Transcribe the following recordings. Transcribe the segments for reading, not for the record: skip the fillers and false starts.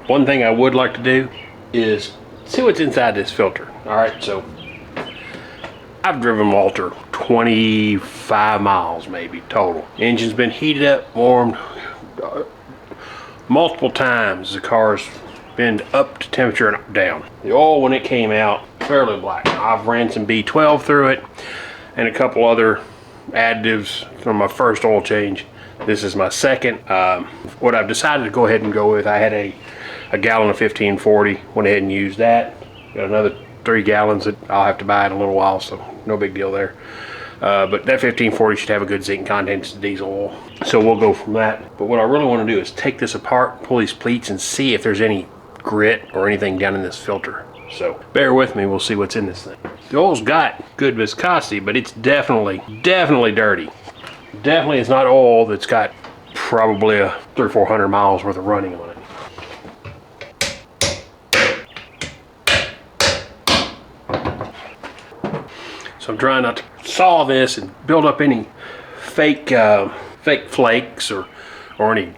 One thing I would like to do is see what's inside this filter. All right, so I've driven Walter 25 miles maybe total. Engine's been heated up, warmed multiple times. The car's been up to temperature and down. The oil, when it came out, fairly black. I've ran some B12 through it and a couple other additives from my first oil change. This is my second. What I've decided to go ahead and go with, I had a gallon of 1540, went ahead and used that. Got another 3 gallons that I'll have to buy in a little while, so no big deal there. But that 1540 should have a good zinc content. It's diesel oil, so we'll go from that. But what I really want to do is take this apart, pull these pleats, and see if there's any grit or anything down in this filter. So bear with me, we'll see what's in this thing. The oil's got good viscosity, but it's definitely dirty. Definitely is not oil that's got probably a 300 or 400 miles worth of running on it. So I'm trying not to saw this and build up any fake flakes or any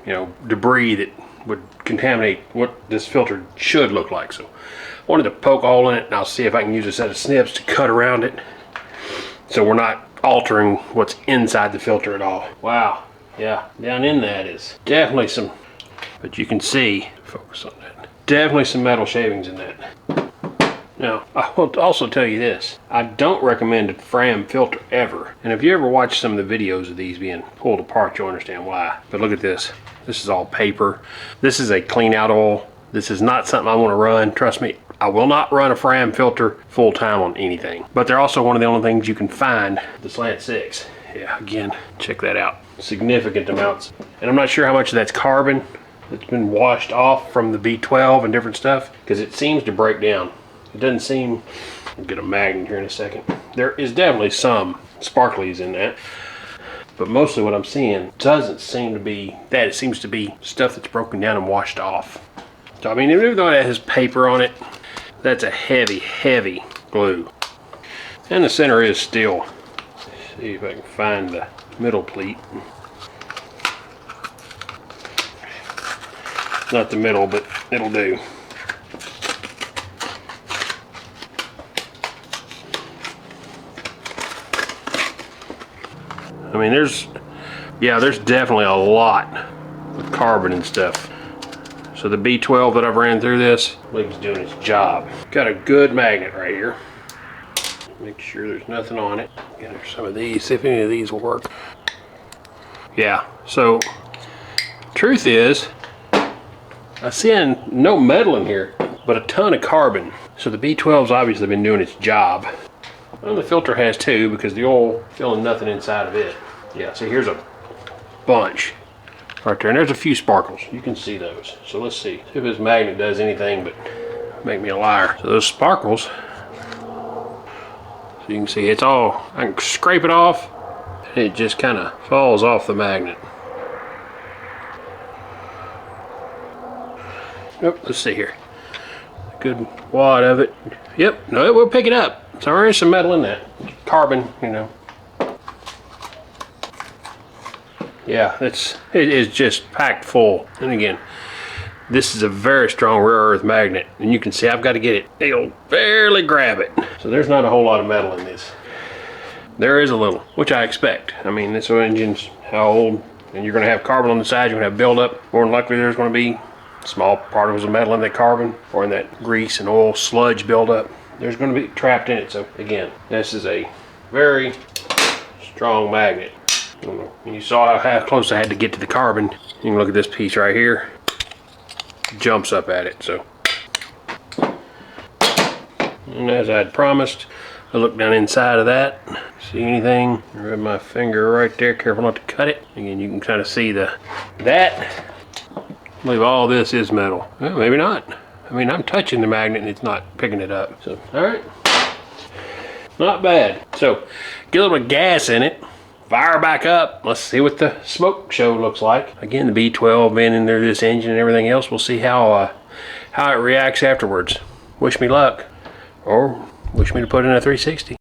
debris that would contaminate what this filter should look like. So I wanted to poke a hole in it, and I'll see if I can use a set of snips to cut around it so we're not altering what's inside the filter at all. Wow, yeah, down in that is definitely some, but you can see, focus on that, definitely some metal shavings in that. Now, I will also tell you this, I don't recommend a Fram filter ever. And if you ever watch some of the videos of these being pulled apart, you'll understand why. But look at this. This is all paper. This is a clean out oil. This is not something I want to run. Trust me, I will not run a Fram filter full time on anything. But they're also one of the only things you can find, the Slant 6. Yeah, again, check that out. Significant amounts. And I'm not sure how much of that's carbon that's been washed off from the B12 and different stuff, because it seems to break down. It doesn't seem, I'll get a magnet here in a second. There is definitely some sparklies in that, but mostly what I'm seeing doesn't seem to be that. It seems to be stuff that's broken down and washed off. So I mean, even though it has paper on it, that's a heavy glue. And the center is steel. Let's see if I can find the middle pleat. Not the middle, but it'll do. I mean, there's definitely a lot of carbon and stuff. So the B12 that I've ran through this, I believe it's doing its job. Got a good magnet right here. Make sure there's nothing on it. Again, there's some of these, see if any of these will work. Yeah, so truth is, I'm seeing no metal in here, but a ton of carbon. So the B12's obviously been doing its job. Well, the filter has too, because the oil filling nothing inside of it. Yeah, so here's a bunch right there, and there's a few sparkles. You can see those. So let's see if this magnet does anything but make me a liar. So those sparkles, so you can see it's all, I can scrape it off, and it just kind of falls off the magnet. Oh, let's see here. Good wad of it. Yep, no, it will pick it up. So there is some metal in that. Carbon, Yeah, it is just packed full. And again, this is a very strong rare earth magnet. And you can see I've got to get it. It'll barely grab it. So there's not a whole lot of metal in this. There is a little, which I expect. I mean, this engine's how old, and you're going to have carbon on the side. You're going to have buildup. More than likely there's going to be small particles of metal in that carbon or in that grease and oil sludge buildup. There's going to be trapped in it. So again, this is a very strong magnet. And you saw how close I had to get to the carbon. You can look at this piece right here. Jumps up at it. So, and as I had promised, I look down inside of that. See anything? Rub my finger right there. Careful not to cut it. Again, you can kind of see that. I believe all this is metal. Well, maybe not. I mean, I'm touching the magnet and it's not picking it up. So, all right. Not bad. So, get a little bit of gas in it. Fire back up. Let's see what the smoke show looks like. Again, the B12 being in there, this engine and everything else. We'll see how it reacts afterwards. Wish me luck. Or wish me to put in a 360.